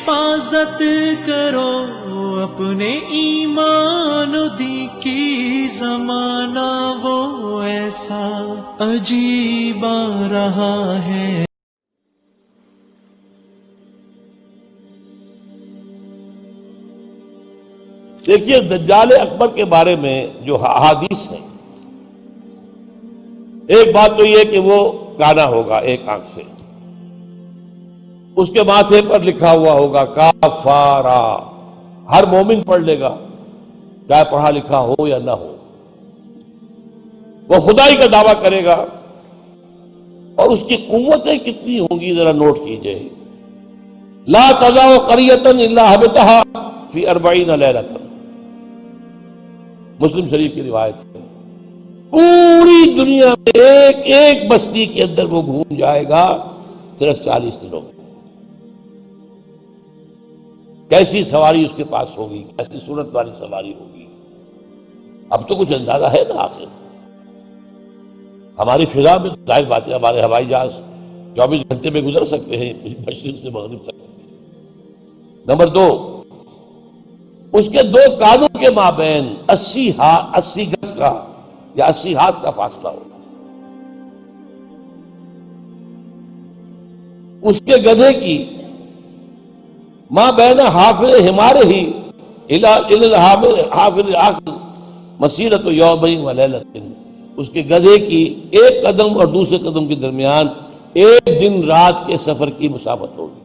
حفاظت کرو اپنے ایمان و دین کی، زمانہ وہ ایسا عجیب آ رہا ہے۔ دیکھیے دجال اکبر کے بارے میں جو احادیث ہیں، ایک بات تو یہ کہ وہ کانا ہوگا ایک آنکھ سے، اس کے ماتھے پر لکھا ہوا ہوگا کافارا، ہر مومن پڑھ لے گا چاہے پڑھا لکھا ہو یا نہ ہو۔ وہ خدائی کا دعویٰ کرے گا، اور اس کی قوتیں کتنی ہوں گی ذرا نوٹ کیجئے۔ لا تضع قریۃ الا حبطها فی 40 لیلۃ، مسلم شریف کی روایت ہے۔ پوری دنیا میں ایک ایک بستی کے اندر وہ گھوم جائے گا صرف 40 دنوں میں۔ کیسی سواری اس کے پاس ہوگی، کیسی صورت والی سواری ہوگی، اب تو کچھ اندازہ ہے نا۔ آخر ہماری فضا میں ظاہر بات ہے ہمارے ہوائی جہاز 24 گھنٹے میں گزر سکتے ہیں مشرق سے مغرب تک۔ نمبر 2، اس کے 2 کانوں کے مابین 80 گز کا یا 80 ہاتھ کا فاصلہ ہوگا۔ اس کے گدھے کی ماں بین حافر ہمارے ہی حافر آخر مسیرت یومین و لیلۃ، اس کے گدھے کی ایک قدم اور دوسرے قدم کے درمیان ایک دن رات کے سفر کی مسافت ہوگی۔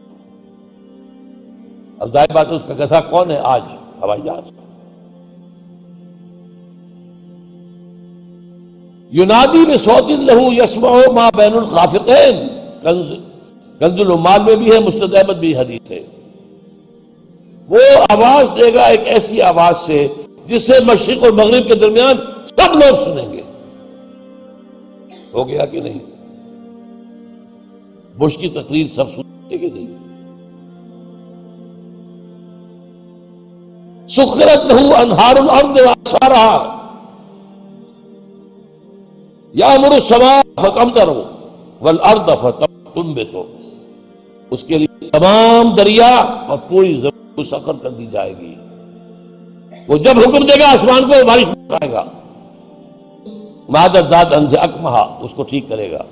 اب ظاہر بات ہے اس کا گدھا کون ہے آج؟ ہوائی جہاز۔ ینادی بصوت لہ یسمع ما بین الخافقین، کنز العمال میں بھی ہے، مسند احمد بھی حدیث ہے۔ وہ آواز دے گا ایک ایسی آواز سے جس سے مشرق اور مغرب کے درمیان سب لوگ سنیں گے۔ ہو گیا کہ نہیں؟ بش کی تقریر سب سنتے کہ نہیں؟ سخرت لہ انہار الارض واسفارھا یامر السماء فتمطر والارض فتنبت، اس کے لیے تمام دریا اور پوری زمین مسخر کر دی جائے گی۔ وہ جب حکم دے گا آسمان کو بارش برسائے گا۔ مادر ذات انز اکمہا، اس کو ٹھیک کرے گا،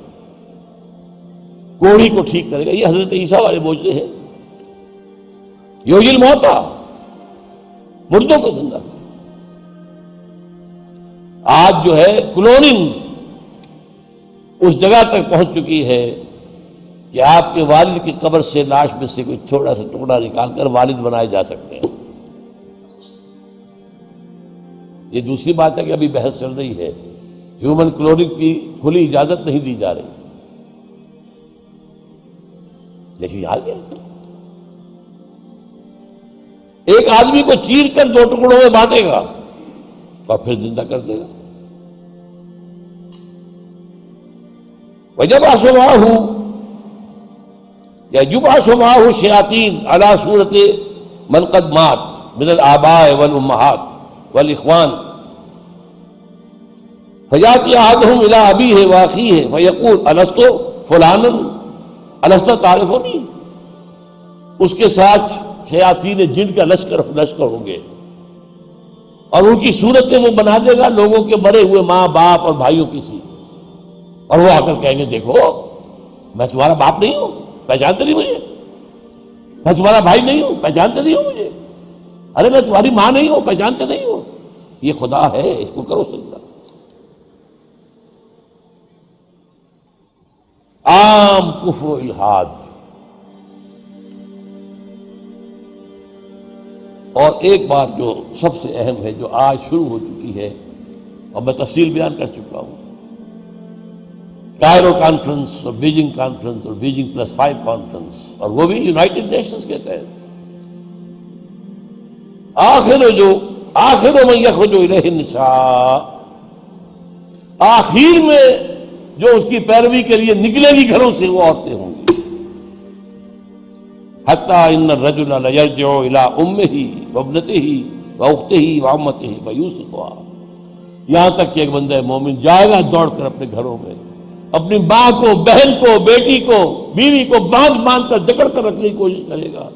کوڑی کو ٹھیک کرے گا۔ یہ حضرت عیسیٰ والے معجزے ہیں۔ یحیی الموتیٰ، مردوں کو زندہ کرے۔ آج جو ہے کلوننگ اس جگہ تک پہنچ چکی ہے کہ آپ کے والد کی قبر سے لاش میں سے کوئی تھوڑا سا ٹکڑا نکال کر والد بنائے جا سکتے ہیں۔ یہ دوسری بات ہے کہ ابھی بحث چل رہی ہے، ہیومن کلوننگ کی کھلی اجازت نہیں دی جا رہی، لیکن آ گیا۔ ایک آدمی کو چیر کر 2 ٹکڑوں میں بانٹے گا اور پھر زندہ کر دے گا۔ وَيَبْعَثُ مَعَهُ یا یبعث معه الشیاطین علی صورت من قد مات من الآباء والأمہات والإخوان فیاتی احدہم الی ابیہ واخیہ فیقول الست فلانا الست تعرفنی، اس کے ساتھ شیاطین جن کا لشکر ہوں گے، اور ان کی صورتیں وہ بنا دے گا لوگوں کے مرے ہوئے ماں باپ اور بھائیوں کی سی، اور وہ آ کر کہیں گے دیکھو میں تمہارا باپ نہیں ہوں، پہچانتے نہیں مجھے، میں تمہارا بھائی نہیں ہوں، پہچانتے نہیں ہو مجھے، ارے میں تمہاری ماں نہیں ہوں، پہچانتے نہیں ہو، یہ خدا ہے، اس کو کرو سجدہ۔ عام کفر و الحاد۔ اور ایک بات جو سب سے اہم ہے جو آج شروع ہو چکی ہے اور میں تفصیل بیان کر چکا ہوں، کائرو کانفرنس اور بیجنگ کانفرنس اور بیجنگ +5 کانفرنس، اور وہ بھی یونائٹڈ نیشنز کے تحت، آخر من یخرج الیہ النساء، آخر میں جو اس کی پیروی کے لیے نکلے گی گھروں سے وہ عورتیں ہوں گی۔ حتی ان الرجل لیرجع الی امہ وابنتہ واختہ وعمتہ فیوثقها، یہاں تک کہ ایک بندہ مومن جائے گا دوڑ کر اپنے گھروں میں، اپنی ماں کو، بہن کو، بیٹی کو، بیوی کو باندھ کر جکڑ کر رکھنے کی کوشش کرے گا،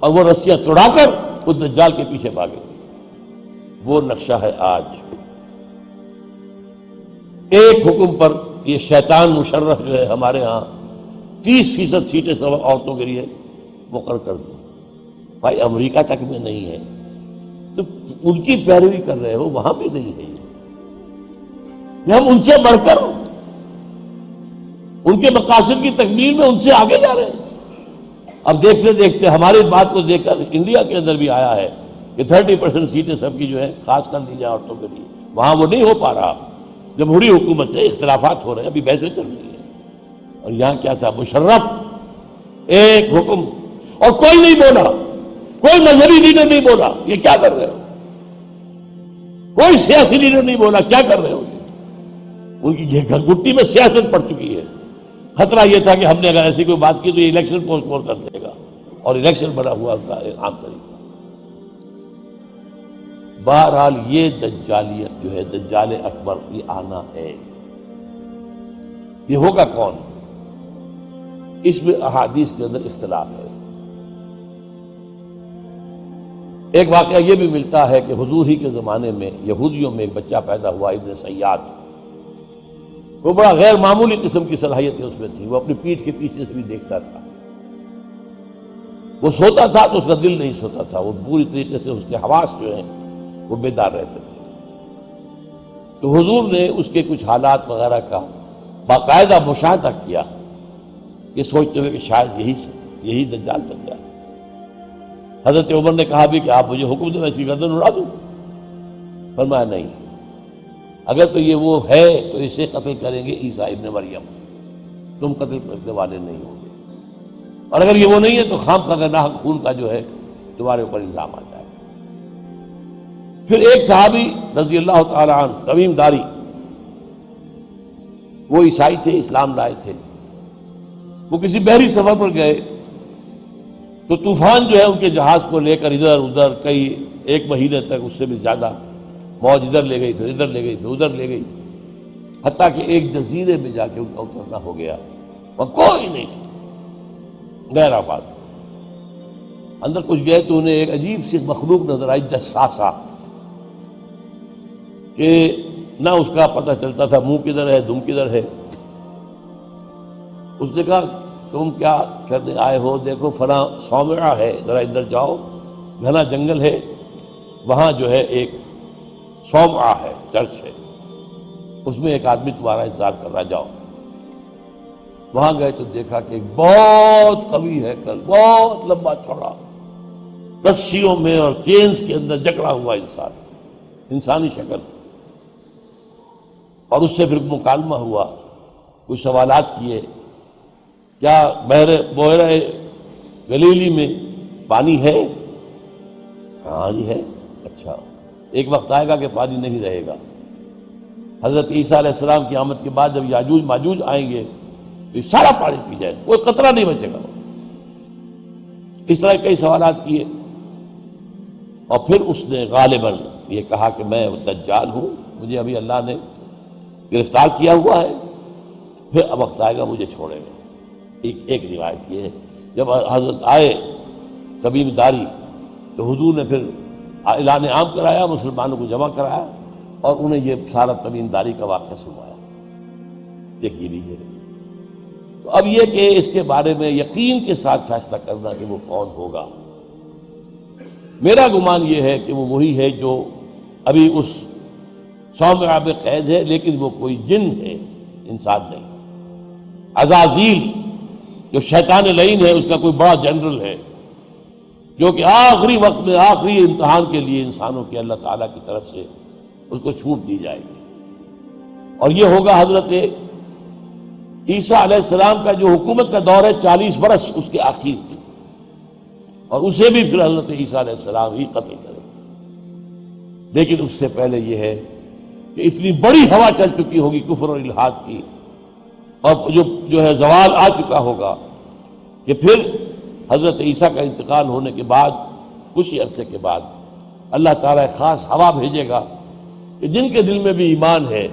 اور وہ رسیاں توڑا کر اس دجال کے پیچھے بھاگیں گے. وہ نقشہ ہے آج. ایک حکم پر یہ شیطان مشرف جو ہے ہمارے ہاں 30% سیٹیں سب عورتوں کے لیے مقرر کر دی. بھائی امریکہ تک میں نہیں ہے تو ان کی پیروی کر رہے ہو، وہاں بھی نہیں ہے. یہ ہم ان سے بڑھ کر ان کے مقاصد کی تکمیل میں ان سے آگے جا رہے ہیں. اب دیکھتے دیکھتے ہماری بات کو دیکھ کر انڈیا کے اندر بھی آیا ہے کہ 30% سیٹیں سب کی جو ہے خاص کر دی جائیں عورتوں کے لیے. وہاں وہ نہیں ہو پا رہا. جمہوری حکومت ہے، اختلافات ہو رہے ہیں، ابھی بحثیں چل رہی ہیں. اور یہاں کیا تھا؟ مشرف ایک حکم، اور کوئی نہیں بولا، کوئی مذہبی لیڈر نہیں بولا یہ کیا کر رہے ہو، کوئی سیاسی لیڈر نہیں بولا کیا کر رہے ہو. ان کی گھٹی میں سیاست پڑ چکی ہے. خطرہ یہ تھا کہ ہم نے اگر ایسی کوئی بات کی تو یہ الیکشن پوسٹ پون کر دے گا، اور الیکشن بنا ہوا کا عام طریقہ. بہرحال یہ دجالیت جو ہے، دجال اکبر، یہ آنا ہے. یہ ہوگا کون؟ اس میں احادیث کے اندر اختلاف ہے. ایک واقعہ یہ بھی ملتا ہے کہ حضور ہی کے زمانے میں یہودیوں میں ایک بچہ پیدا ہوا، ابن سیاد. وہ بڑا غیر معمولی قسم کی صلاحیتیں اس میں تھی. وہ اپنی پیٹھ کے پیچھے سے بھی دیکھتا تھا. وہ سوتا تھا تو اس کا دل نہیں سوتا تھا. وہ پوری طریقے سے اس کے حواس جو ہیں وہ بیدار رہتے تھے. تو حضور نے اس کے کچھ حالات وغیرہ کا باقاعدہ مشاہدہ کیا، یہ سوچتے ہوئے کہ شاید یہی دجال بن جائے. حضرت عمر نے کہا بھی کہ آپ مجھے حکم دیں میں اس کی گردن اڑا دوں. فرمایا نہیں، اگر تو یہ وہ ہے تو اسے قتل کریں گے عیسیٰ ابن مریم، تم قتل کرنے والے نہیں ہوں گے. اور اگر یہ وہ نہیں ہے تو خام کا ناحق خون کا جو ہے تمہارے اوپر الزام آ جائے. پھر ایک صحابی رضی اللہ تعالی عنہ تمیم داری، وہ عیسائی تھے، اسلام لائے تھے. وہ کسی بحری سفر پر گئے تو طوفان جو ہے ان کے جہاز کو لے کر ادھر ادھر کئی ایک مہینے تک، اس سے بھی زیادہ، موج ادھر لے گئی پھر ادھر لے گئی پھر ادھر لے گئی، حتیٰ کہ ایک جزیرے میں جا کے ان کا اترنا ہو گیا. وہاں کوئی نہیں تھا، غیر آباد. اندر کچھ گئے تو انہیں ایک عجیب سی مخلوق نظر آئی، جساسا، کہ نہ اس کا پتہ چلتا تھا منہ کدھر ہے دم کدھر ہے. اس نے کہا تم کیا کرنے آئے ہو؟ دیکھو فلاں صومعہ ہے، ذرا ادھر جاؤ، گھنا جنگل ہے، وہاں جو ہے ایک صومعہ ہے، چرچ ہے، اس میں ایک آدمی تمہارا انتظار کر رہا، جاؤ. وہاں گئے تو دیکھا کہ ایک بہت قوی ہے، بہت لمبا چوڑا، رسیوں میں اور چینز کے اندر جکڑا ہوا انسان، انسانی شکل. اور اس سے پھر مکالمہ ہوا، کچھ سوالات کیے. کیا بحیرہ گلیلی میں پانی ہے؟ کہاں جی ہے. اچھا، ایک وقت آئے گا کہ پانی نہیں رہے گا. حضرت عیسیٰ علیہ السلام کی آمد کے بعد جب یاجوج ماجوج آئیں گے تو یہ سارا پانی پی جائے، کوئی قطرہ نہیں بچے گا. اس طرح کئی سوالات کیے. اور پھر اس نے غالباً یہ کہا کہ میں دجال ہوں، مجھے ابھی اللہ نے گرفتار کیا ہوا ہے، پھر اب وقت آئے گا مجھے چھوڑے گا. ایک روایت یہ ہے. جب حضرت آئے تمیم داری تو حضور نے پھر اعلان عام کرایا، مسلمانوں کو جمع کرایا اور انہیں یہ سارا تمیم داری کا واقعہ سنوایا. دیکھیے بھی ہے. تو اب یہ کہ اس کے بارے میں یقین کے ساتھ فیصلہ کرنا کہ وہ کون ہوگا، میرا گمان یہ ہے کہ وہ وہی ہے جو ابھی اس صومعہ میں قید ہے، لیکن وہ کوئی جن ہے، انسان نہیں. عزازیل جو شیطان لعین ہے، اس کا کوئی بڑا جنرل ہے، جو کہ آخری وقت میں آخری امتحان کے لیے انسانوں کے اللہ تعالیٰ کی طرف سے اس کو چھوٹ دی جائے گی. اور یہ ہوگا حضرت عیسیٰ علیہ السلام کا جو حکومت کا دور ہے 40 برس اس کے آخر کی، اور اسے بھی پھر حضرت عیسیٰ علیہ السلام ہی قتل کرے. لیکن اس سے پہلے یہ ہے کہ اتنی بڑی ہوا چل چکی ہوگی کفر اور الحاد کی، اور جو ہے زوال آ چکا ہوگا، کہ پھر حضرت عیسیٰ کا انتقال ہونے کے بعد کچھ ہی عرصے کے بعد اللہ تعالیٰ ایک خاص ہوا بھیجے گا کہ جن کے دل میں بھی ایمان ہے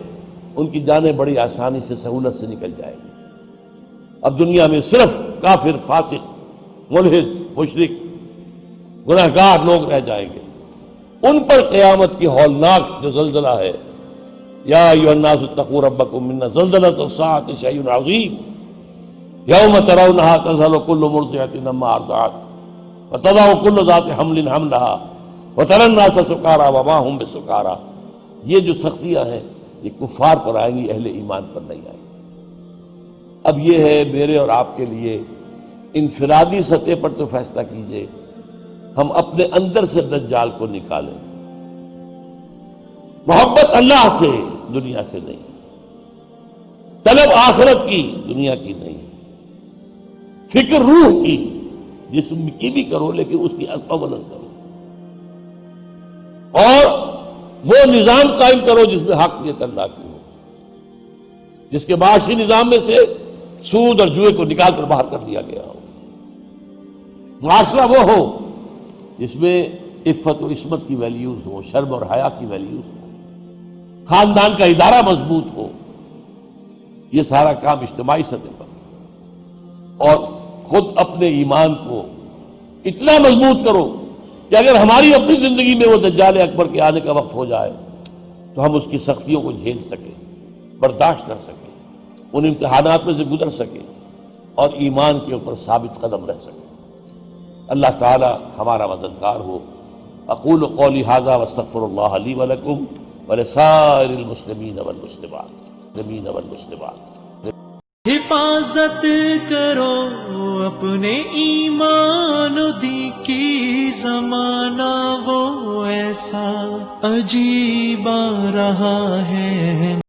ان کی جانیں بڑی آسانی سے سہولت سے نکل جائے گی. اب دنیا میں صرف کافر، فاسق، ملحد، مشرک گناہگار لوگ رہ جائیں گے. ان پر قیامت کی ہولناک جو زلزلہ ہے، یا ایھا الناس اتقوا ربکم ان زلزلۃ الساعۃ شیء عظیم یوم ترونھا تذہل کل مرضعۃ عما ارضعت وتضع کل ذات حمل حملها وتری الناس سکارى وما هم بسکارى. یہ جو سختیاں ہیں یہ کفار پر آئیں گی، اہل ایمان پر نہیں آئیں گی. اب یہ ہے میرے اور آپ کے لیے انفرادی سطح پر تو فیصلہ کیجئے، ہم اپنے اندر سے دجال کو نکالیں. محبت اللہ سے، دنیا سے نہیں. طلب آخرت کی، دنیا کی نہیں. فکر روح کی، جسم کی بھی کرو لیکن اس کی اولاً کرو. اور وہ نظام قائم کرو جس میں حقیقت اللہ کی ہو، جس کے معاشی نظام میں سے سود اور جوئے کو نکال کر باہر کر دیا گیا ہو. معاشرہ وہ ہو جس میں عفت و عصمت کی ویلیوز ہو، شرم اور حیا کی ویلیوز ہو، خاندان کا ادارہ مضبوط ہو. یہ سارا کام اجتماعی سطح پر. اور خود اپنے ایمان کو اتنا مضبوط کرو کہ اگر ہماری اپنی زندگی میں وہ دجال اکبر کے آنے کا وقت ہو جائے تو ہم اس کی سختیوں کو جھیل سکیں، برداشت کر سکیں، ان امتحانات میں سے گزر سکیں اور ایمان کے اوپر ثابت قدم رہ سکیں. اللہ تعالی ہمارا مددگار ہو. اقول قولی ھذا واستغفر اللہ لی ولکم ولسائر المسلمین والمسلمات. حفاظت کرو اپنے ایمان دی کی، زمانہ وہ ایسا عجیب آ رہا ہے